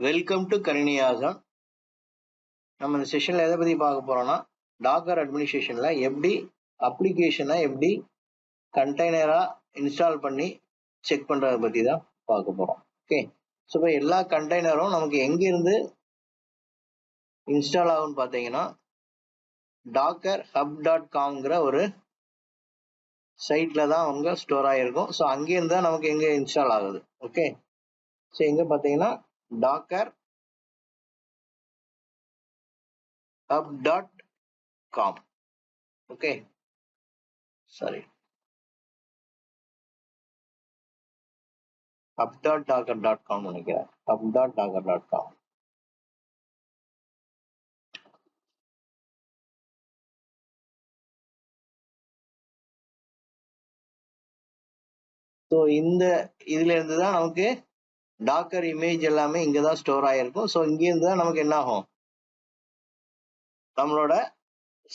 Welcome to கணினியாசம். நம்ம இந்த செஷன்ல எதை பத்தி பார்க்க போறோம்னா, டாக்கர் அட்மினிஸ்ட்ரேஷன்ல எப்படி அப்ளிகேஷனை எப்படி கண்டெய்னரா இன்ஸ்டால் பண்ணி செக் பண்றதை பத்தி தான் பார்க்க போறோம். ஓகே, ஸோ இப்போ எல்லா கண்டெய்னரும் நமக்கு எங்கிருந்து இன்ஸ்டால் ஆகும்னு பார்த்தீங்கன்னா, dockerhub.comங்கிற ஒரு சைட்ல தான் அவங்க ஸ்டோர் ஆகிருக்கும். ஸோ அங்கேருந்து தான் நமக்கு எங்க இன்ஸ்டால் ஆகுது. ஓகே, ஸோ எங்க பார்த்தீங்கன்னா dockerhub.com. ஓகே, சாரி, hub.docker.com நினைக்கிறேன். hub.docker.com. ஸோ இந்த இதுல இருந்து தான் நமக்கு டாக்கர் இமேஜ் எல்லாமே இங்க தான் ஸ்டோர் ஆயிருக்கும். ஸோ இங்கேருந்து தான் நமக்கு என்ன ஆகும், நம்மளோட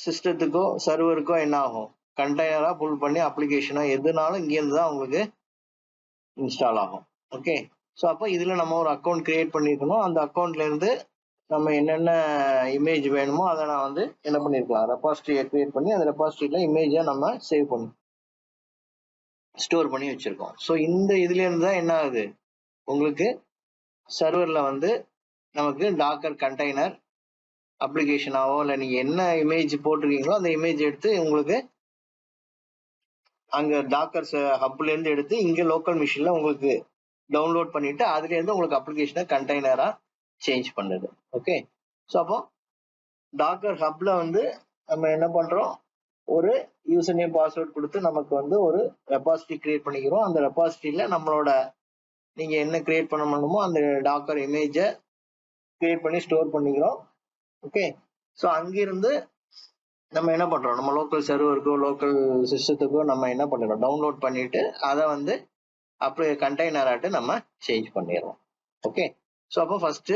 சிஸ்டத்துக்கோ சர்வருக்கோ என்ன ஆகும், கண்டெய்னரா புல் பண்ணி அப்ளிகேஷனோ எதுனாலும் இங்கேருந்து தான் உங்களுக்கு இன்ஸ்டால் ஆகும். ஓகே, ஸோ அப்போ இதுல நம்ம ஒரு அக்கௌண்ட் கிரியேட் பண்ணிருக்கணும். அந்த அக்கௌண்ட்ல இருந்து நம்ம என்னென்ன இமேஜ் வேணுமோ அதை நான் வந்து என்ன பண்ணிருக்கலாம், ரெபாசிட்டரியை கிரியேட் பண்ணி அந்த ரெபாசிட்டரியில இமேஜை நம்ம சேவ் பண்ணி ஸ்டோர் பண்ணி வச்சிருக்கோம். ஸோ இந்த இதுல இருந்து தான் என்ன ஆகுது, உங்களுக்கு சர்வர்ல வந்து நமக்கு டாக்கர் கண்டெய்னர் அப்ளிகேஷனாவோ இல்லை நீங்க என்ன இமேஜ் போட்டிருக்கீங்களோ அந்த இமேஜ் எடுத்து உங்களுக்கு அங்க டாக்கர் ஹப்ல இருந்து எடுத்து இங்க லோக்கல் மிஷின்ல உங்களுக்கு டவுன்லோட் பண்ணிட்டு அதுல இருந்து உங்களுக்கு அப்ளிகேஷனை கண்டெய்னரா சேஞ்ச் பண்ணுது. ஓகே, ஸோ அப்போ டாக்கர் ஹப்ல வந்து நம்ம என்ன பண்றோம், ஒரு யூசர் நேம் பாஸ்வேர்ட் கொடுத்து நமக்கு வந்து ஒரு ரெபாசிட்டரி கிரியேட் பண்ணிக்கிறோம். அந்த ரெபாசிட்டரியில நம்மளோட நீங்க என்ன கிரியேட் பண்ணணுமோ அந்த டாக்கர் இமேஜை கிரியேட் பண்ணி ஸ்டோர் பண்ணிக்கிறோம். ஓகே, ஸோ அங்கிருந்து நம்ம என்ன பண்றோம், நம்ம லோக்கல் சர்வருக்கோ லோக்கல் சிஸ்டத்துக்கோ நம்ம என்ன பண்ணிடுறோம், டவுன்லோட் பண்ணிட்டு அதை வந்து அப்படியே கண்டெய்னராட்டு நம்ம சேஞ்ச் பண்ணிடுறோம். ஓகே, ஸோ அப்போ ஃபர்ஸ்ட்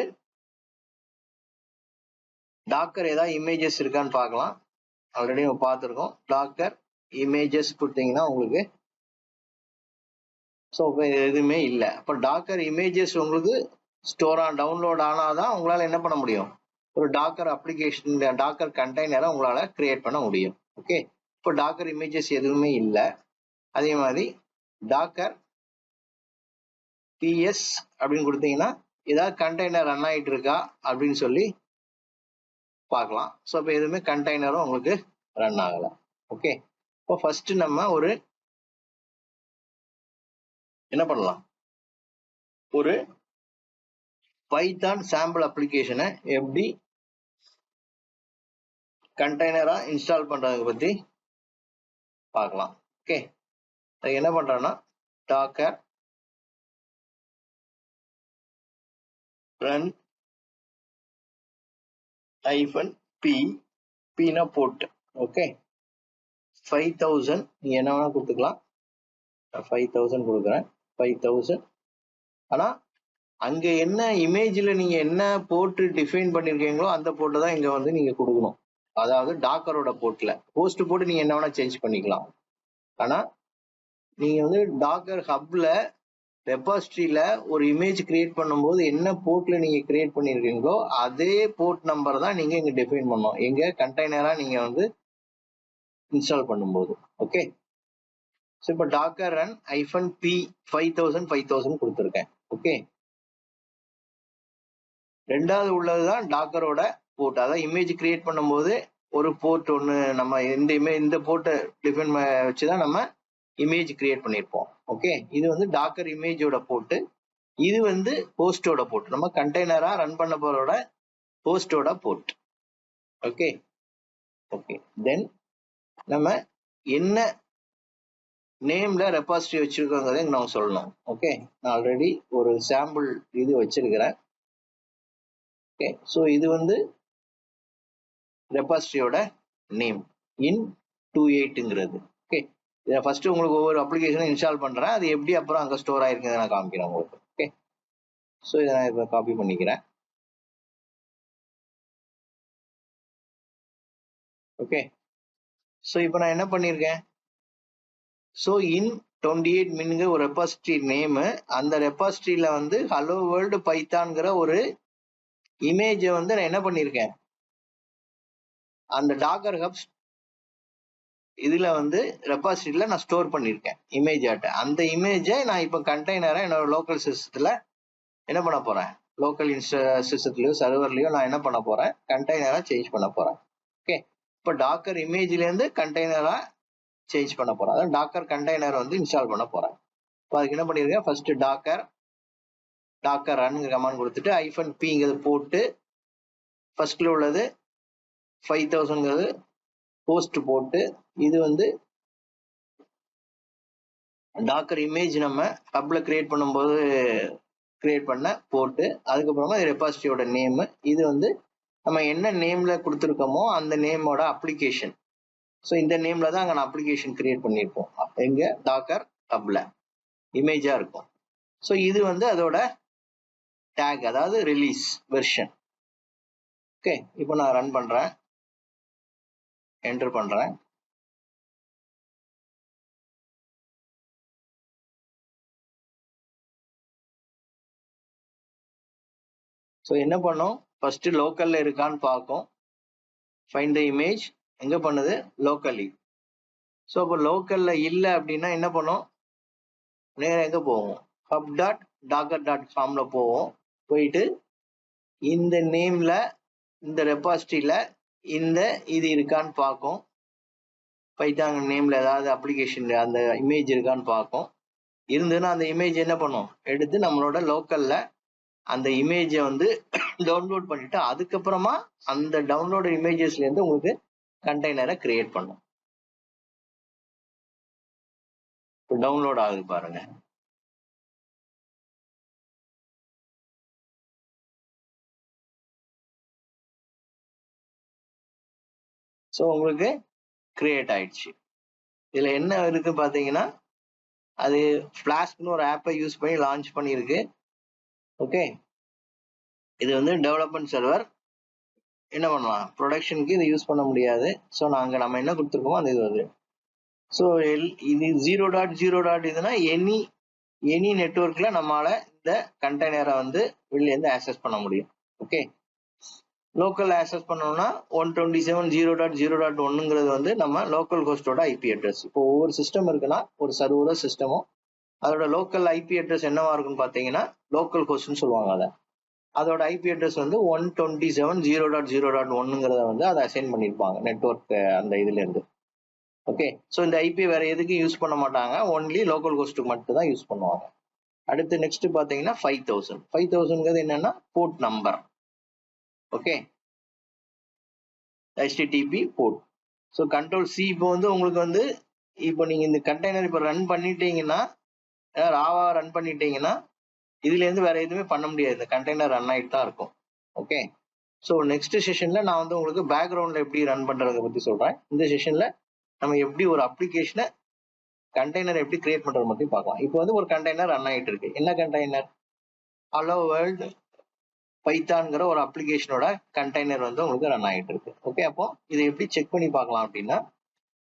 டாக்கர் ஏதாவது இமேஜஸ் இருக்கான்னு பார்க்கலாம். ஆல்ரெடி நம்ம பார்த்துருக்கோம். டாக்கர் இமேஜஸ் கொடுத்தீங்கன்னா உங்களுக்கு ஸோ எதுவுமே இல்லை. அப்போ டாக்கர் இமேஜஸ் உங்களுக்கு டவுன்லோட் ஆனாதான் உங்களால என்ன பண்ண முடியும், ஒரு டாக்கர் அப்ளிகேஷன் டாக்கர் கண்டெய்னரை உங்களால கிரியேட் பண்ண முடியும். ஓகே, இப்போ டாக்கர் இமேஜஸ் எதுவுமே இல்லை. அதே மாதிரி டாக்கர் பிஎஸ் அப்படின்னு கொடுத்தீங்கன்னா ஏதாவது கண்டெய்னர் ரன் ஆகிட்டு இருக்கா அப்படின்னு சொல்லி பார்க்கலாம். ஸோ இப்போ எதுவுமே கண்டெய்னரும் உங்களுக்கு ரன் ஆகலை. ஓகே, இப்போ ஃபர்ஸ்ட் நம்ம ஒரு என்ன பண்ணலாம், ஒரு பைத்தான் சாம்பிள் அப்ளிகேஷனை எப்படி கண்டெய்னரா இன்ஸ்டால் பண்றதை பத்தி பார்க்கலாம். ஓகே, என்ன பண்றேன்னா docker run -p port. Okay, 5000 நீங்க என்ன வேணா கொடுத்துக்கலாம். 5000 கொடுக்குறேன். 5000. ஆனா அங்க என்ன இமேஜ்ல நீங்க என்ன போர்ட் டிஃபைன் பண்ணிருக்கீங்களோ அந்த போர்ட்டை தான் இங்க வந்து நீங்க கொடுக்கணும். அதாவது டாக்கரோட போர்ட்ல ஹோஸ்ட் போட்டு நீங்க என்ன வேணா சேஞ்ச் பண்ணிக்கலாம். ஆனா நீங்க வந்து டாக்கர் ஹப்ல ரெபாசிட்டரியில ஒரு இமேஜ் கிரியேட் பண்ணும்போது என்ன போர்ட்ல நீங்க கிரியேட் பண்ணிருக்கீங்களோ அதே போர்ட் நம்பர் தான் நீங்க இங்க டிஃபைன் பண்ணணும் எங்க கண்டெய்னரா நீங்க வந்து இன்ஸ்டால் பண்ணும்போது. ஓகே, ஸோ இப்போ டாக்கர் ரன் -p 5000 கொடுத்துருக்கேன். ஓகே, ரெண்டாவது உள்ளதுதான் டாக்கரோட போர்ட். அதாவது இமேஜ் கிரியேட் பண்ணும்போது ஒரு போர்ட் ஒன்று நம்ம இந்த போர்ட்டை டிஃபைன் வச்சுதான் நம்ம இமேஜ் கிரியேட் பண்ணியிருப்போம். ஓகே, இது வந்து டாக்கர் இமேஜோட போர்ட்டு, இது வந்து ஹோஸ்டோட போர்ட், நம்ம கண்டெய்னரா ரன் பண்ண போறோட ஹோஸ்டோட போர்ட். ஓகே, ஓகே, தென் நம்ம என்ன நேம்ல ரெபாசிட்டரி வச்சிருக்கோங்கிறத நம்ம சொல்லணும். ஓகே, நான் ஆல்ரெடி ஒரு சாம்பிள் இது வச்சிருக்கிறேன். ஓகே, ஸோ இது வந்து ரெபாசிட்டரியோட நேம் in28ங்கிறது. ஓகே, இதை ஃபர்ஸ்ட் உங்களுக்கு ஒவ்வொரு அப்ளிகேஷனும் இன்ஸ்டால் பண்றேன், அது எப்படி அப்புறம் அங்கே ஸ்டோர் ஆயிருக்குன்னு நான் காமிக்கிறேன் உங்களுக்கு. ஓகே, ஸோ இதை நான் இப்போ காப்பி பண்ணிக்கிறேன். ஓகே, ஸோ இப்போ நான் என்ன பண்ணியிருக்கேன், ஸோ in 28 மின்னுங்கிற ஒரு ரெபாசிட்டரி நேம். அந்த ரெபாசிட்டரியில வந்து ஹலோ வேர்ல்டு பைத்தான்ங்கிற ஒரு இமேஜை வந்து நான் என்ன பண்ணியிருக்கேன், அந்த டாக்கர் ஹப்ஸ் இதுல வந்து ரெபாசிட்டரியில நான் ஸ்டோர் பண்ணியிருக்கேன் இமேஜ் ஆட்ட. அந்த இமேஜை நான் இப்போ கண்டெய்னரை என்னோட லோக்கல் சிஸ்டத்துல என்ன பண்ண போறேன், லோக்கல் சிஸ்டத்துலயோ சர்வர்லயோ நான் என்ன பண்ண போறேன், கண்டெய்னரா சேஞ்ச் பண்ண போறேன். ஓகே, இப்போ டாக்கர் இமேஜ்ல இருந்து கண்டெய்னரா சேஞ்ச் பண்ண போறேன். அதாவது டாக்கர் கண்டெய்னர் வந்து இன்ஸ்டால் பண்ண போறேன். இப்போ அதுக்கு என்ன பண்ணிருக்கேன், ஃபர்ஸ்ட் டாக்கர் ரன் கமாண்ட் கொடுத்துட்டு -p போட்டு ஃபர்ஸ்ட்ல உள்ளது 5000 போஸ்ட் போட்டு, இது வந்து டாக்கர் இமேஜ் நம்ம ஹப்ல கிரியேட் பண்ணும்போது கிரியேட் பண்ண போட்டு, அதுக்கப்புறமா ரெபாசிட்டரியோட நேம், இது வந்து நம்ம என்ன நேம்ல கொடுத்துருக்கோமோ அந்த நேமோட அப்ளிகேஷன். ஸோ இந்த நேம்ல தான் அங்கே நான் அப்ளிகேஷன் கிரியேட் பண்ணியிருப்போம். எங்க டாக்கர் ஹப்ல இமேஜா இருக்கும். ஸோ இது வந்து அதோட டேக், அதாவது ரிலீஸ் வெர்ஷன். ஓகே, இப்போ நான் ரன் பண்றேன், என்டர் பண்றேன். ஸோ என்ன பண்ணும், ஃபர்ஸ்ட் லோக்கல்ல இருக்கான்னு பார்க்கும். ஃபைண்ட் த இமேஜ் எங்க பண்ணுது, லோக்கலி. ஸோ இப்போ லோக்கல்ல இல்லை அப்படின்னா என்ன பண்ணும், நேரம் எங்க போவோம், hub.docker.comல போவோம். போயிட்டு இந்த நேம்ல இந்த ரெபாசிட்டரியில இந்த இது இருக்கான்னு பார்க்கும். பைத்தான் நேம்ல ஏதாவது அப்ளிகேஷன் அந்த இமேஜ் இருக்கான்னு பார்க்கும். இருந்ததுன்னா அந்த இமேஜ் என்ன பண்ணும், எடுத்து நம்மளோட லோக்கல்ல அந்த இமேஜை வந்து டவுன்லோட் பண்ணிட்டு அதுக்கப்புறமா அந்த டவுன்லோட் இமேஜஸ்ல இருந்து உங்களுக்கு கண்டெய்னரை கிரியேட் பண்ணும். டவுன்லோட் ஆகுது பாருங்க. ஸோ உங்களுக்கு கிரியேட் ஆயிடுச்சு. இதுல என்ன இருக்கு பாத்தீங்கன்னா, அது ஃபிளாஸ்க்னு ஒரு ஆப்பை யூஸ் பண்ணி லான்ச் பண்ணியிருக்கு. ஓகே, இது வந்து டெவலப்மெண்ட் சர்வர். என்ன பண்ணலாம், ப்ரொடக்ஷனுக்கு இதை யூஸ் பண்ண முடியாது. ஸோ நாங்கள் நம்ம என்ன கொடுத்துருக்கோமோ அந்த இது வருது. ஸோ இது 0.0. இதுனா எனி நெட்வொர்க்ல நம்மளால இந்த கண்டெய்னரை வந்து வெளில இருந்து ஆக்சஸ் பண்ண முடியும். ஓகே, லோக்கல் ஆக்சஸ் பண்ணோம்னா 127.0.0.1ங்கிறது வந்து நம்ம லோக்கல் ஹோஸ்டோட ஐபி அட்ரஸ். இப்போ ஒவ்வொரு சிஸ்டம் இருக்குன்னா ஒரு சர்வரோ சிஸ்டமோ அதோட லோக்கல் ஐபி அட்ரஸ் என்னவா இருக்குன்னு பார்த்தீங்கன்னா லோக்கல் ஹோஸ்ட்னு சொல்லுவாங்க. அதோட ஐபி அட்ரஸ் வந்து 127.0.0.1ங்கிறத வந்து அதை அசைன் பண்ணியிருப்பாங்க நெட்வொர்க் அந்த இதுல இருந்து. ஓகே, ஸோ இந்த ஐபி வேற எதுக்கும் யூஸ் பண்ண மாட்டாங்க, ஒன்லி லோக்கல் ஹோஸ்ட்டுக்கு மட்டும் தான் யூஸ் பண்ணுவாங்க. அடுத்து நெக்ஸ்ட் பார்த்தீங்கன்னா 5000ங்கிறது என்னன்னா port number. Okay, HTTP port. So control C. இப்போ வந்து உங்களுக்கு வந்து இப்போ நீங்க இந்த கண்டெய்னர் இப்போ ரன் பண்ணிட்டீங்கன்னா, ராவா ரன் பண்ணிட்டீங்கன்னா இதுல இருந்து வேற எதுவுமே பண்ண முடியாது, இந்த கண்டெய்னர் ரன் ஆகிட்டு தான் இருக்கும். ஓகே, ஸோ நெக்ஸ்ட் செஷன்ல நான் வந்து உங்களுக்கு பேக்ரவுண்ட்ல எப்படி ரன் பண்றதை பத்தி சொல்றேன். இந்த செஷன்ல நம்ம எப்படி ஒரு அப்ளிகேஷனை கண்டெய்னர் எப்படி கிரியேட் பண்றது மட்டும் பார்க்கலாம். இப்போ வந்து ஒரு கண்டெய்னர் ரன் ஆகிட்டு இருக்கு. என்ன கண்டெய்னர், ஹலோ வேர்ல்டு பைத்தான்ங்கிற ஒரு அப்ளிகேஷனோட கண்டெய்னர் வந்து உங்களுக்கு ரன் ஆகிட்டு இருக்கு. ஓகே, அப்போ இதை எப்படி செக் பண்ணி பார்க்கலாம் அப்படின்னா,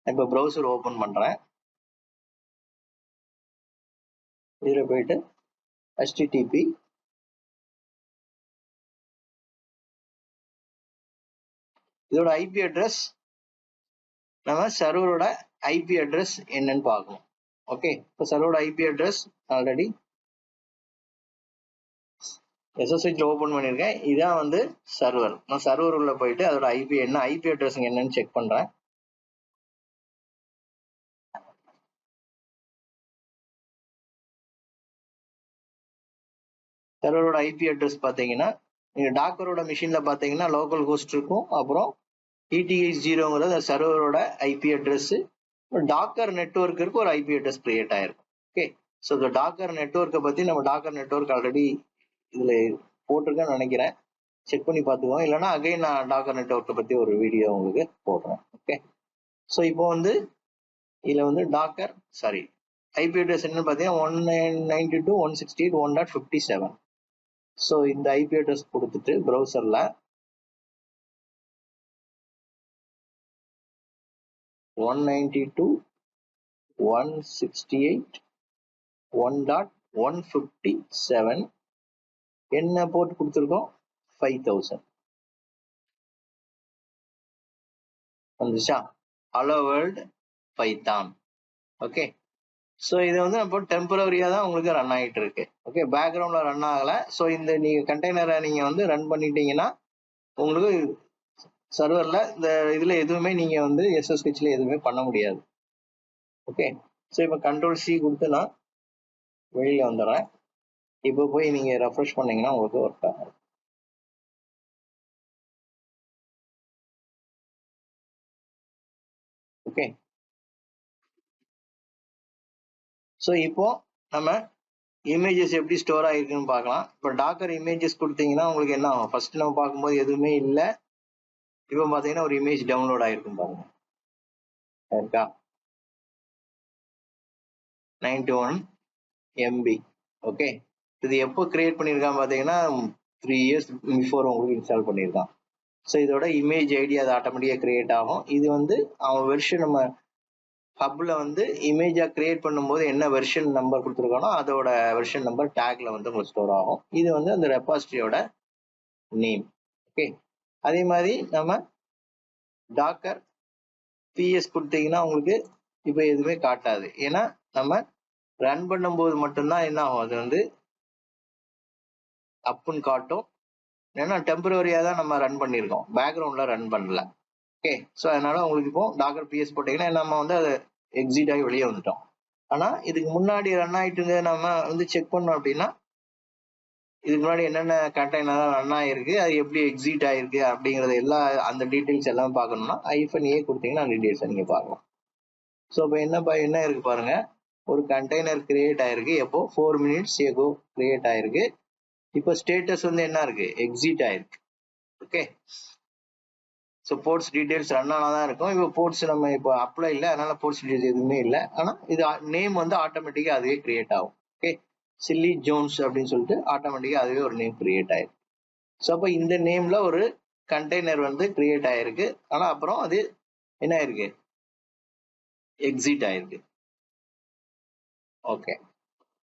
இப்போ ப்ரௌசர் ஓபன் பண்றேன். இதுல போயிட்டு HTTP இதோட ஐபி அட்ரஸ், நம்ம சர்வரோட ஐபி அட்ரஸ் என்னன்னு பார்க்கணும். ஓகே, இப்போ சர்வரோட IP address already SSH open பண்ணியிருக்கேன். இதான் வந்து சர்வர். நான் சர்வர் உள்ள போயிட்டு அதோட ஐபி என்ன, ஐபி அட்ரஸ் என்னன்னு செக் பண்றேன். சர்வரோட ஐபி அட்ரஸ் பார்த்தீங்கன்னா, நீங்க டாக்கரோட மிஷின்ல பார்த்தீங்கன்னா லோக்கல் ஹோஸ்ட் இருக்கும், அப்புறம் ETH0ங்கிறது சர்வரோட ஐபி அட்ரஸ். டாக்கர் நெட்வொர்க்கு ஒரு ஐபி அட்ரஸ் கிரியேட் ஆயிருக்கும். ஓகே, ஸோ இந்த டாக்கர் நெட்வொர்க்கை பத்தி நம்ம டாக்கர் நெட்வொர்க் ஆல்ரெடி இதுல போட்டிருக்கேன்னு நினைக்கிறேன், செக் பண்ணி பார்த்துக்குவோம். இல்லைன்னா அகைன் நான் டாக்கர் நெட்வொர்க்கை பத்தி ஒரு வீடியோ உங்களுக்கு போடுறேன். ஓகே, ஸோ இப்போ வந்து இதுல வந்து டாக்கர் ஐபி அட்ரஸ் என்னன்னு பார்த்தீங்கன்னா 192.168.1.57. ஸோ இந்த ஐபி அட்ரஸ் கொடுத்துட்டு ப்ரௌசர்ல 192.168 1.157 என்ன போட்டு கொடுத்துருக்கோம் 5000 வந்துச்சா hello world Python. Okay, so இது வந்து அப்போ டெம்பரரியா தான் உங்களுக்கு ரன் ஆகிட்டு இருக்கு. ஓகே, பேக்ரவுண்ட்ல ரன் ஆகல. ஸோ இந்த நீங்க கண்டெய்னரை நீங்க வந்து ரன் பண்ணிட்டீங்கன்னா உங்களுக்கு சர்வர்ல இந்த இதுல எதுவுமே நீங்க வந்து SSHல எதுவுமே பண்ண முடியாது. ஓகே, ஸோ இப்போ கண்ட்ரோல் C கொடுத்து நான் வெளியில வந்துடுறேன். இப்போ போய் நீங்க ரெஃப்ரெஷ் பண்ணீங்கன்னா உங்களுக்கு ஒர்க் ஆகும். ஓகே, ஸோ இப்போ நம்ம இமேஜஸ் எப்படி ஸ்டோர் ஆகிருக்குன்னு பார்க்கலாம். இப்போ டாக்கர் இமேஜஸ் கொடுத்தீங்கன்னா உங்களுக்கு என்ன ஆகும்? ஃபர்ஸ்ட் நம்ம பார்க்கும்போது எதுவுமே இல்லை. இப்போ பார்த்தீங்கன்னா ஒரு இமேஜ் டவுன்லோட் ஆகிருக்கும் பாருங்க, இருக்கா 91 MB. ஓகே, இது எப்போ கிரியேட் பண்ணியிருக்கான் பார்த்தீங்கன்னா 3 years பிஃபோர் உங்களுக்கு இன்ஸ்டால் பண்ணியிருக்கான். ஸோ இதோட இமேஜ் ஐடி அது ஆட்டோமேட்டிக்காக கிரியேட் ஆகும். இது வந்து அவன் வெர்ஷன் நம்ம ஹப்ல வந்து இமேஜா கிரியேட் பண்ணும்போது என்ன வெர்ஷன் நம்பர் கொடுத்துருக்கானோ அதோட வெர்ஷன் நம்பர் டேக்ல வந்து உங்களுக்கு ஸ்டோர் ஆகும். இது வந்து அந்த ரெபாசிட்டரியோட நேம். ஓகே, அதே மாதிரி நம்ம டாக்கர் PS கொடுத்தீங்கன்னா உங்களுக்கு இப்போ எதுவுமே காட்டாது. ஏன்னா நம்ம ரன் பண்ணும்போது மட்டும்தான் என்ன ஆகும், அது வந்து அப்புன்னு காட்டும். ஏன்னா டெம்பரரியா தான் நம்ம ரன் பண்ணியிருக்கோம், பேக்ரவுண்ட்ல ரன் பண்ணல. ஓகே, ஸோ அதனால உங்களுக்கு இப்போ டாக்கர் PS போட்டீங்கன்னா நம்ம வந்து அதை எக்ஸிட் ஆகி வெளியே வந்துட்டோம். ஆனா இதுக்கு முன்னாடி ரன் ஆயிட்டு நம்ம வந்து செக் பண்ணோம் அப்படின்னா இதுக்கு முன்னாடி என்னென்ன கண்டெய்னர் ரன் ஆயிருக்கு, அது எப்படி எக்ஸிட் ஆயிருக்கு அப்படிங்கறது எல்லாம் அந்த டீடைல்ஸ் எல்லாம் பார்க்கணும்னா -A கொடுத்தீங்கன்னா அந்த டீடைல்ஸை நீங்க பார்க்கலாம். ஸோ இப்போ என்ன இருக்கு பாருங்க, ஒரு கண்டெய்னர் கிரியேட் ஆயிருக்கு. எப்போ 4 minutes ago கிரியேட் ஆயிருக்கு. இப்போ ஸ்டேட்டஸ் வந்து என்ன இருக்கு, எக்ஸிட் ஆயிருக்கு. Okay, so ports details run ஆனாதான் இருக்கும். இப்போ போர்ட்ஸ் நம்ம இப்போ அப்ளை இல்லை, அதனால போர்ட்ஸ் டீடைல்ஸ் எதுவுமே இல்லை. ஆனால் இது நேம் வந்து ஆட்டோமேட்டிக்காக அதுவே கிரியேட் ஆகும். ஓகே, சில்லி ஜோன்ஸ் அப்படின்னு சொல்லிட்டு ஆட்டோமேட்டிக்காக அதுவே ஒரு நேம் கிரியேட் ஆயிருக்கு. ஸோ அப்போ இந்த நேம்ல ஒரு கண்டெய்னர் வந்து கிரியேட் ஆயிருக்கு. ஆனால் அப்புறம் அது என்ன ஆயிருக்கு, எக்ஸிட் ஆயிருக்கு. ஓகே,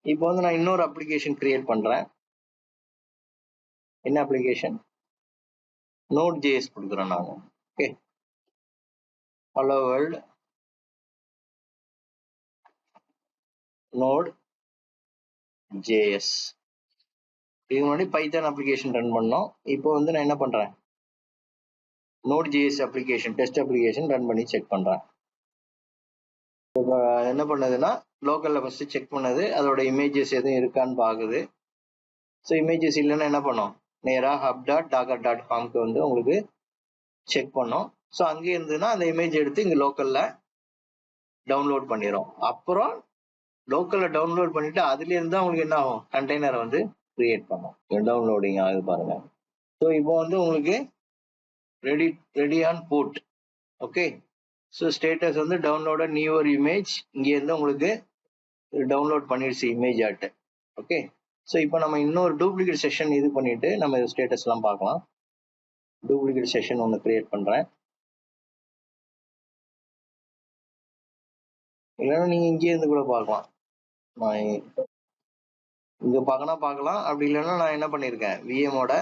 இப்போ வந்து நான் இன்னொரு அப்ளிகேஷன் கிரியேட் பண்றேன். என்ன அப்ளிகேஷன், Node.js கொடுக்குறேன் நான். Okay, hello world Node.js. இதுக்கு முன்னாடி பைத்தான் அப்ளிகேஷன் ரன் பண்ணோம். இப்போ வந்து நான் என்ன பண்றேன், Node.js application test application run பண்ணி செக் பண்றேன். இப்போ என்ன பண்ணுதுன்னா லோக்கல்ல ஃபர்ஸ்ட் செக் பண்ணது, அதோட இமேஜஸ் எதுவும் இருக்கான்னு பாக்குது. ஸோ இமேஜஸ் இல்லைன்னா என்ன பண்ணோம், நேராக hub.docker.comக்கு வந்து உங்களுக்கு செக் பண்ணோம். ஸோ அங்கே இருந்ததுன்னா அந்த இமேஜ் எடுத்து இங்கே லோக்கல்ல டவுன்லோட் பண்ணிடும். அப்புறம் லோக்கல்ல டவுன்லோட் பண்ணிட்டு அதுல இருந்து தான் உங்களுக்கு என்ன ஆகும், கண்டெய்னரை வந்து கிரியேட் பண்ணும். டவுன்லோடிங் ஆகுது பாருங்க. ஸோ இப்போ வந்து உங்களுக்கு ready on boot. Okay, so status வந்து டவுன்லோட நியூவர் இமேஜ், இங்கே இருந்து உங்களுக்கு டவுன்லோட் பண்ணிடுச்சு இமேஜ் ஆட்டு. ஓகே, ஸோ இப்போ நம்ம இன்னொரு டூப்ளிகேட் செஷன் இது பண்ணிட்டு நம்ம ஸ்டேட்டஸ் எல்லாம் பார்க்கலாம். டூப்ளிகேட் செஷன் ஒன்று கிரியேட் பண்றேன். இல்லைன்னா நீங்க இங்கே இருந்து கூட பார்க்கலாம். நான் இங்க பார்க்கலாம். அப்படி இல்லைன்னா நான் என்ன பண்ணியிருக்கேன், விஎமோட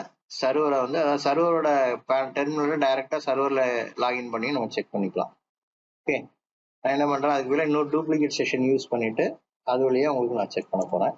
சர்வரை வந்து, அதாவது சர்வரோட டெர்மினல்ல டைரக்டா சர்வர்ல லாகின் பண்ணி நம்ம செக் பண்ணிக்கலாம். ஓகே, நான் என்ன பண்றேன், அதுக்கு பதிலாக இன்னொரு டூப்ளிகேட் செஷன் யூஸ் பண்ணிட்டு அது வழியா உங்களுக்கு நான் செக் பண்ண போறேன்.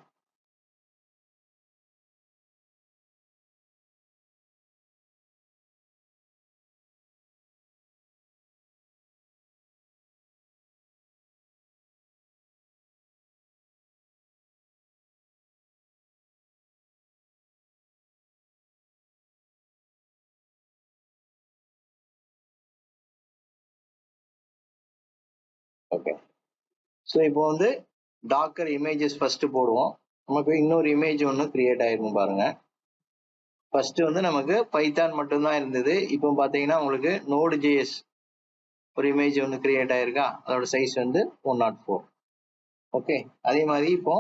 ஓகே, ஸோ இப்போ வந்து டாக்கர் இமேஜஸ் ஃபர்ஸ்ட் போடுவோம். நமக்கு இன்னொரு இமேஜ் ஒன்று கிரியேட் ஆயிருக்கும் பாருங்க. ஃபர்ஸ்ட் வந்து நமக்கு பைத்தான் மட்டும்தான் இருந்தது. இப்போ பாத்தீங்கன்னா உங்களுக்கு Node.js ஒரு இமேஜ் வந்து கிரியேட் ஆயிருக்கா, அதோட சைஸ் வந்து 104. ஓகே, அதே மாதிரி இப்போ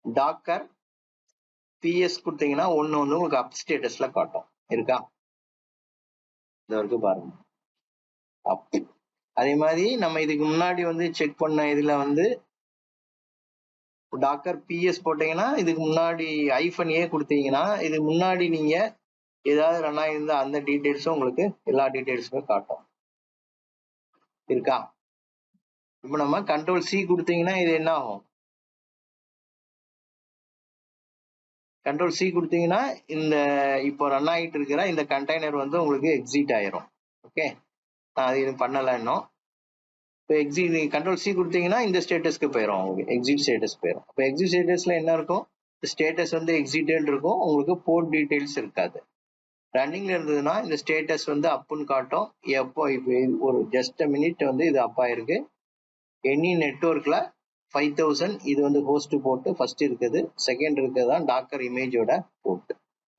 டாக்கர் PS கொடுத்தீங்கன்னா ஒன்று வந்து உங்களுக்கு அப் ஸ்டேட்டஸ்ல காட்டும், இருக்கா, இது வரைக்கும் பாருங்க அப். அதே மாதிரி நம்ம இதுக்கு முன்னாடி வந்து செக் பண்ண இதுல வந்து டாக்கர் பிஎஸ் போட்டீங்கன்னா இதுக்கு முன்னாடி ஐஃபன் ஏ கொடுத்தீங்கன்னா இதுக்கு முன்னாடி நீங்க ஏதாவது ரன் ஆயிருந்தா அந்த டீடைல்ஸும் உங்களுக்கு எல்லா டீடைல்ஸுமே காட்டும். இருக்கா? இப்போ நம்ம கண்ட்ரோல் சி கொடுத்தீங்கன்னா இது என்ன ஆகும்? கண்ட்ரோல் சி கொடுத்தீங்கன்னா இந்த இப்போ ரன் ஆகிட்டு இருக்கிற இந்த கண்டெய்னர் வந்து உங்களுக்கு எக்ஸிட் ஆயிரும். ஓகே, நான் அது இது பண்ணல இன்னும். இப்போ எக்ஸிட் கண்ட்ரோல் சி கொடுத்தீங்கன்னா இந்த ஸ்டேட்டஸ்க்கு போயிடும், உங்களுக்கு எக்ஸிட் ஸ்டேட்டஸ் போயிடும். இப்போ எக்ஸிட் ஸ்டேட்டஸ்ல என்ன இருக்கும்? ஸ்டேட்டஸ் வந்து எக்ஸிட்டட் இருக்கும், உங்களுக்கு போர்ட் டீடைல்ஸ் இருக்காது. ரன்னிங்ல இருந்ததுன்னா இந்த ஸ்டேட்டஸ் வந்து அப்புன்னு காட்டும். எப்போ இப்போ ஒரு ஜஸ்ட் மினிட் வந்து இது அப் ஆயிருக்கு. எனி நெட்ஒர்க்ல 5000 இது வந்து ஹோஸ்ட் போட்டு ஃபர்ஸ்ட் இருக்குது, செகண்ட் இருக்கிறது தான் டாக்கர் இமேஜோட போர்ட்.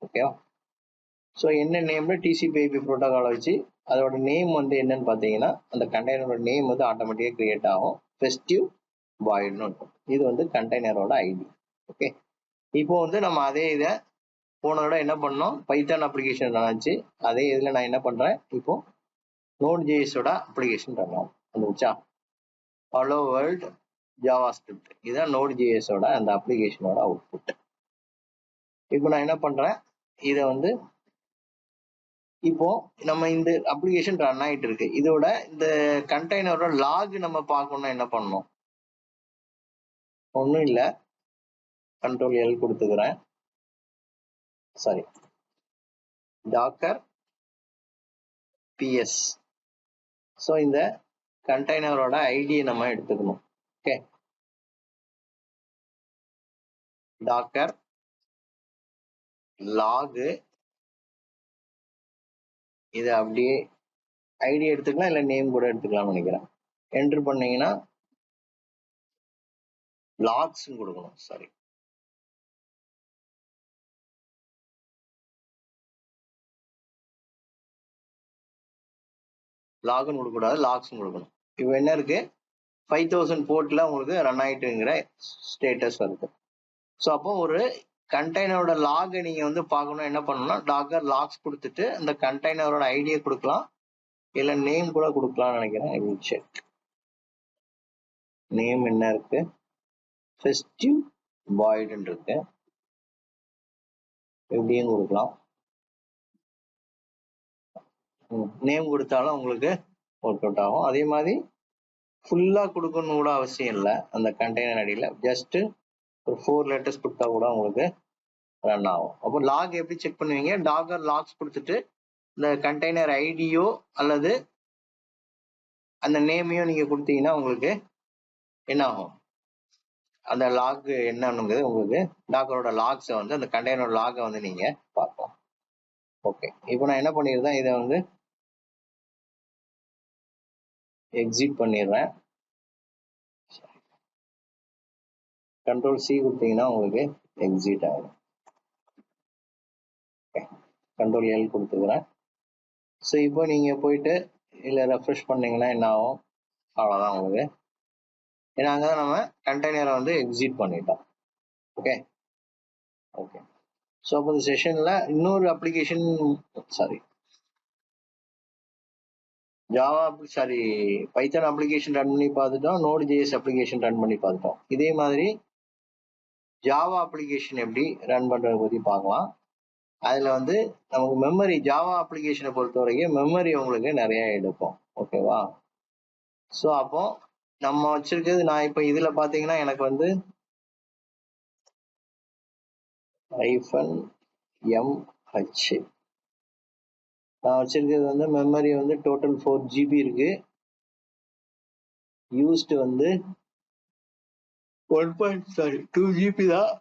ஓகேவா? ஸோ என்ன நேம்ல டிசிபி ப்ரோட்டோகாலை வச்சு அதோட நேம் வந்து என்னன்னு பார்த்தீங்கன்னா அந்த கண்டெய்னரோட நேம் வந்து ஆட்டோமேட்டிக்காக கிரியேட் ஆகும். ஃபெஸ்டிவ் வாய்ட்னு இருக்கும். இது வந்து கண்டெய்னரோட ஐடி. ஓகே, இப்போ வந்து நம்ம அதே இதை போனதோட என்ன பண்ணோம், பைத்தான் அப்ளிகேஷன் ஆச்சு. அதே இதில் நான் என்ன பண்ணுறேன், இப்போ நோட் ஜேஎஸோட அப்ளிகேஷன் ரன் ஆகும். வந்துச்சா? ஹலோ வேர்ல்ட் ஜாவா ஸ்கிரிப்ட், இதுதான் நோட் ஜேஎஸோட அந்த அப்ளிகேஷனோட அவுட்புட். இப்போ நான் என்ன பண்ணுறேன், இதை வந்து இப்போ நம்ம இந்த அப்ளிகேஷன் ரன் ஆகிட்டு இருக்கு. இதோட இந்த கண்டெய்னரோட லாக் நம்ம பார்க்கணும்னா என்ன பண்ணணும்? ஒன்றும் இல்லை, கண்ட்ரோல் எல் கொடுத்துக்கிறேன். Sorry, docker PS. ஸோ இந்த கண்டெய்னரோட ஐடியை நம்ம எடுத்துக்கணும். ஓகே, டாக்கர் லாகு, இது அப்படியே ஐடி எடுத்துக்கலாம், இல்லை நேம் கூட எடுத்துக்கலாம்னு நினைக்கிறேன். என்ட்ரு பண்ணீங்கன்னா லாக்ஸ் கொடுக்கணும். சாரி, லாக்னு கொடுக்கக்கூடாது, லாக்ஸ் கொடுக்கணும். இப்போ என்ன இருக்கு, 5000 போர்ட்ல உங்களுக்கு ரன் ஆயிட்டுங்கிற ஸ்டேட்டஸ் வருது. ஸோ அப்போ ஒரு கண்டெய்னரோட லாகை நீங்க வந்து பார்க்கணும், என்ன பண்ணணும்னா டாக்கர் லாக்ஸ் கொடுத்துட்டு அந்த கண்டெய்னரோட ஐடியை கொடுக்கலாம், இல்லை நேம் கூட கொடுக்கலாம்னு நினைக்கிறேன். செக் நேம் என்ன இருக்கு, ஃபெஸ்டிவ் வாய்டுன்னு இருக்கு, எப்படியும் கொடுக்கலாம். நேம் கொடுத்தாலும் உங்களுக்கு ஒர்க் அவுட் ஆகும். அதே மாதிரி ஃபுல்லா கொடுக்கணும் கூட அவசியம் இல்லை. அந்த கண்டெய்னர் ஐடியில ஜஸ்ட் ஒரு 4 லெட்டர்ஸ் கொடுத்தா கூட உங்களுக்கு ரன் ஆகும். அப்போ லாக் எப்படி செக் பண்ணுவீங்க, டாக்கர் லாக்ஸ் கொடுத்துட்டு இந்த கண்டெய்னர் ஐடியோ அல்லது அந்த நேமையோ நீங்க கொடுத்தீங்கன்னா உங்களுக்கு என்ன ஆகும், அந்த லாக் என்னங்கிறது உங்களுக்கு டாக்கரோட லாக்ஸை வந்து அந்த கண்டெய்னரோட லாகை வந்து நீங்க பார்க்கலாம். ஓகே, இப்போ நான் என்ன பண்ணிடுறேன், இதை வந்து எக்ஸிட் பண்ணிடுறேன். கண்ட்ரோல் சி கொடுத்தீங்கன்னா உங்களுக்கு எக்ஸிட் ஆகும். கண்ட்ரோல் எல் கொடுத்துக்கிறேன். ஸோ இப்போ நீங்க போயிட்டு இல்லை ரெஃப்ரெஷ் பண்ணீங்கன்னா என்ன ஆகும், அவ்வளோதான் உங்களுக்கு. ஏன்னா அங்கே தான் நம்ம கண்டெய்னரை வந்து எக்ஸிட் பண்ணிட்டோம். Okay okay. ஸோ அப்போ இந்த செஷன்ல இன்னொரு application, sorry Java, sorry Python application run பண்ணி பார்த்துட்டோம், நோட் ஜேஎஸ் அப்ளிகேஷன் ரன் பண்ணி பார்த்துட்டோம். இதே மாதிரி ஜாவா அப்ளிகேஷன் எப்படி ரன் பண்றதை பற்றி பார்க்கலாம். அதுல வந்து நமக்கு மெமரி, ஜாவா அப்ளிகேஷனை பொறுத்த வரைக்கும் மெமரி உங்களுக்கு நிறைய எடுக்கும். ஓகேவா? ஸோ அப்போ நம்ம வச்சிருக்கிறது, நான் இப்போ இதுல பாத்தீங்கன்னா எனக்கு வந்து -mh நான் வச்சிருக்கிறது வந்து மெமரி வந்து டோட்டல் 4 GB இருக்கு. யூஸ்டு வந்து 2 GB தான்.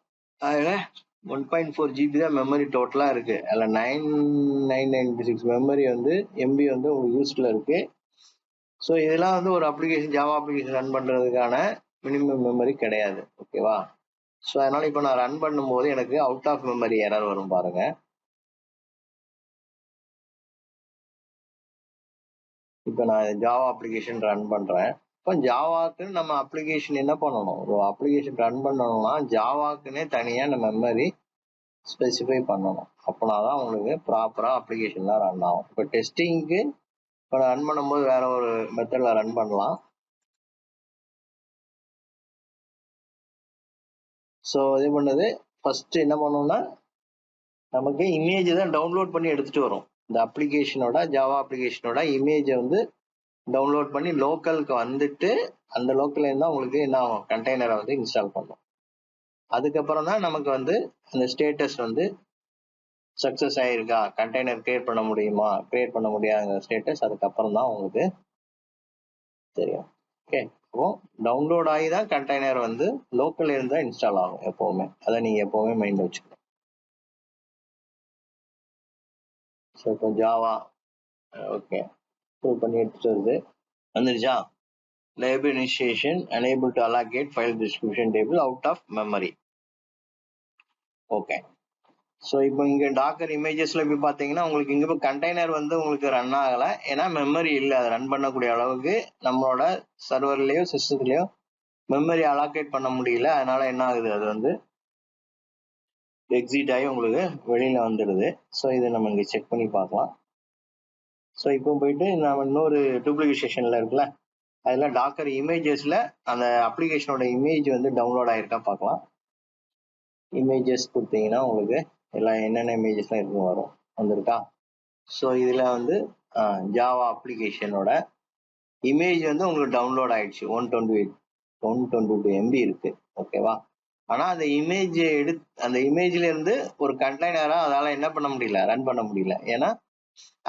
அதுல 1.4 GB தான் மெமரி டோட்டலா இருக்கு. அதுல 9996 மெமரி வந்து எம்பி வந்து உங்களுக்கு யூஸ்ல இருக்கு. ஸோ இதெல்லாம் வந்து ஒரு அப்ளிகேஷன், ஜாவா அப்ளிகேஷன் ரன் பண்றதுக்கான மினிமம் மெமரி கிடையாது. ஓகேவா? ஸோ அதனால இப்போ நான் ரன் பண்ணும்போது எனக்கு அவுட் ஆஃப் மெமரி எரர் வரும் பாருங்க. இப்போ நான் ஜாவா அப்ளிகேஷன் ரன் பண்றேன். இப்போ ஜாவாக்கு நம்ம அப்ளிகேஷன் என்ன பண்ணணும், ஒரு அப்ளிகேஷன் ரன் பண்ணணும்னா ஜாவாக்குன்னே தனியாக நம்ம மெமரி ஸ்பெசிஃபை பண்ணணும். அப்படின்னாதான் உங்களுக்கு ப்ராப்பரா அப்ளிகேஷன்லாம் ரன் ஆகும். இப்போ டெஸ்டிங்க்கு இப்போ ரன் பண்ணும்போது வேற ஒரு மெத்தட்ல ரன் பண்ணலாம். ஸோ இது பண்ணது ஃபர்ஸ்ட் என்ன பண்ணோம்னா நமக்கு இமேஜ் தான் டவுன்லோட் பண்ணி எடுத்துட்டு வரும். இந்த அப்ளிகேஷனோட ஜாவா அப்ளிகேஷனோட இமேஜை வந்து டவுன்லோட் பண்ணி லோக்கலுக்கு வந்துட்டு அந்த லோக்கல்ல இருந்தால் உங்களுக்கு என்ன ஆகும், கண்டெய்னரை வந்து இன்ஸ்டால் பண்ணும். அதுக்கப்புறம் தான் நமக்கு வந்து அந்த ஸ்டேட்டஸ் வந்து சக்ஸஸ் ஆயிருக்கா, கண்டெய்னர் கிரியேட் பண்ண முடியுமா, கிரியேட் பண்ண முடியாத ஸ்டேட்டஸ் அதுக்கப்புறம் தான் உங்களுக்கு தெரியும். ஓகே, அப்போ டவுன்லோட் ஆகி தான் கண்டெய்னர் வந்து லோக்கல்ல இருந்தா இன்ஸ்டால் ஆகும் எப்பவுமே. அதை நீங்க எப்பவுமே மைண்ட்ல வச்சுக்கணும். ஸோ இப்போ ஜாவா ஓகே ப்ரூவ் பண்ணி எடுத்துட்டு வருது வந்துருச்சா. Label initiation unable to allocate file description table out of memory. Okay, so இப்போ இங்கே டாக்கர் இமேஜஸ்ல போய் பார்த்தீங்கன்னா உங்களுக்கு இங்கே கண்டெய்னர் வந்து உங்களுக்கு ரன் ஆகலை, ஏன்னா மெமரி இல்லை அதை ரன் பண்ணக்கூடிய அளவுக்கு நம்மளோட சர்வர்லேயோ சிஸ்டத்துலேயோ மெமரி அலாக்கேட் பண்ண முடியல. அதனால என்ன ஆகுது, அது வந்து எக்ஸிட் ஆகி உங்களுக்கு வெளியில வந்துடுது. ஸோ இதை நம்ம இங்கே செக் பண்ணி பார்க்கலாம். ஸோ இப்போ போயிட்டு நம்ம இன்னொரு டூப்ளிகேட் செஷன்ல இருக்குல்ல, அதில் டாக்கர் இமேஜஸ்ல அந்த அப்ளிகேஷனோட இமேஜ் வந்து டவுன்லோட் ஆயிருக்கா பார்க்கலாம். இமேஜஸ் கொடுத்தீங்கன்னா உங்களுக்கு எல்லாம் என்னென்ன இமேஜஸ்லாம் இருக்கும் வரும், வந்திருக்கா. ஸோ இதில் வந்து ஜாவா அப்ளிகேஷனோட இமேஜ் வந்து உங்களுக்கு டவுன்லோட் ஆயிடுச்சு. 122 MB இருக்கு. ஓகேவா, ஆனால் அந்த இமேஜ் அந்த இமேஜ்ல இருந்து ஒரு கண்டெய்னரா அதால என்ன பண்ண முடியல, ரன் பண்ண முடியல. ஏன்னா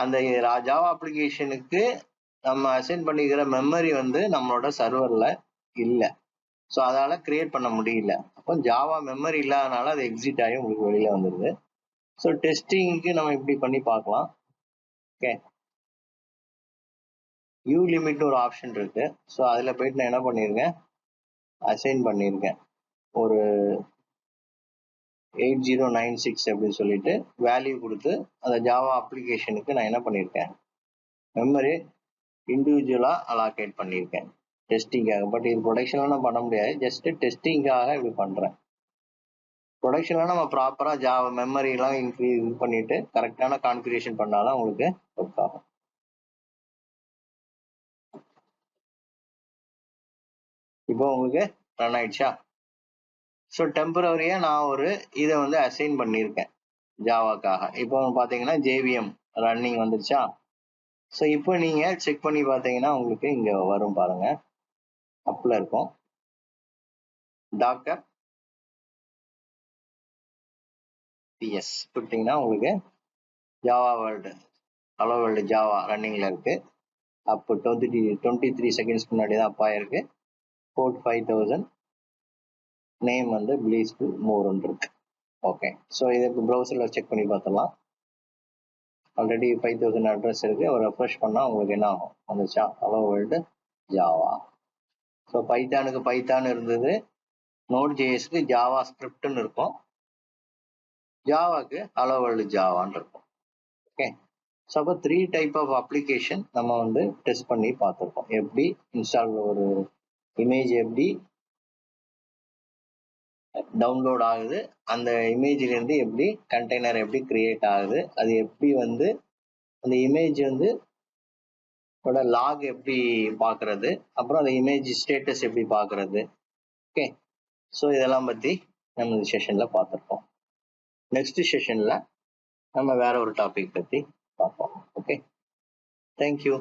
அந்த ஜாவா அப்ளிகேஷனுக்கு நம்ம அசைன் பண்ணிக்கிற மெமரி வந்து நம்மளோட சர்வர்ல இல்லை. ஸோ அதால கிரியேட் பண்ண முடியல. அப்போ ஜாவா மெமரி இல்லாதனால அது எக்ஸிட் ஆகி உங்களுக்கு வெளியில வந்துடுது. ஸோ டெஸ்டிங்க்கு நம்ம இப்படி பண்ணி பார்க்கலாம். ஓகே, யூ லிமிட் ஒரு ஆப்ஷன் இருக்கு. ஸோ அதில் போயிட்டு நான் என்ன பண்ணியிருக்கேன், அசைன் பண்ணியிருக்கேன் ஒரு 8096 அப்படின்னு சொல்லிட்டு வேல்யூ கொடுத்து அந்த ஜாவா அப்ளிகேஷனுக்கு நான் என்ன பண்ணியிருக்கேன், மெமரி இண்டிவிஜுவலா அலாகேட் பண்ணியிருக்கேன் டெஸ்டிங்காக. பட் இது ப்ரொடக்ஷன்லாம் நான் பண்ண முடியாது, ஜஸ்ட் டெஸ்டிங்காக இப்படி பண்றேன். ப்ரொடக்ஷன்ல நம்ம ப்ராப்பரா ஜாவா மெமரி எல்லாம் இது பண்ணிட்டு கரெக்டான கான்ஃபிகரேஷன் பண்ணாதான் உங்களுக்கு ஒர்க் ஆகும். இப்போ உங்களுக்கு ரன் ஆயிடுச்சா. ஸோ டெம்பரரியா நான் ஒரு இதை வந்து அசைன் பண்ணியிருக்கேன் ஜாவாக்காக. இப்போ பார்த்தீங்கன்னா ஜேவிஎம் ரன்னிங் வந்துருச்சா. ஸோ இப்போ நீங்க செக் பண்ணி பார்த்தீங்கன்னா உங்களுக்கு இங்க வரும் பாருங்க, அப்ல இருக்கும் டாக்கர் பிஎஸ் கொடுத்தீங்கன்னா உங்களுக்கு Java world hello world Java ரன்னிங்ல இருக்கு. அப்போ 23 செகண்ட்ஸ்க்கு முன்னாடி தான் அப்பா இருக்கு. போர்ட் 5000, நேம் வந்து ப்ளீஸ் டு மோர்னு இருக்கு. ஓகே, ஸோ இதை ப்ரௌசர்ல செக் பண்ணி பார்த்துடலாம். ஆல்ரெடி 5000 அட்ரஸ் இருக்கு. ஒரு ரெஃப்ரெஷ் பண்ணா உங்களுக்கு என்ன ஆகும், வந்துச்சா ஹலோ வேர்ல்டு ஜாவா. ஸோ பைத்தானுக்கு பைத்தான் இருந்தது, நோட் ஜேஎஸ்க்கு ஜாவா ஸ்கிரிப்ட்னு இருக்கும், ஜாவாக்கு ஹலோ வேர்ல்டு ஜாவான்னு இருக்கும். ஓகே, ஸோ அப்போ 3 டைப் ஆஃப் அப்ளிகேஷன் நம்ம வந்து டெஸ்ட் பண்ணி பார்த்துருக்கோம். எப்படி இன்ஸ்டால், ஒரு இமேஜ் எப்படி டவுன்லோட் ஆகுது, அந்த இமேஜ்ல இருந்து எப்படி கண்டெய்னர் எப்படி கிரியேட் ஆகுது, அது எப்படி வந்து அந்த இமேஜ் வந்து லாக் எப்படி பார்க்கறது, அப்புறம் அந்த இமேஜ் ஸ்டேட்டஸ் எப்படி பார்க்கறது. ஓகே, ஸோ இதெல்லாம் பத்தி நம்ம இந்த செஷன்ல பார்த்துருக்கோம். நெக்ஸ்ட் செஷன்ல நம்ம வேற ஒரு டாபிக் பத்தி பார்ப்போம். Okay, thank you.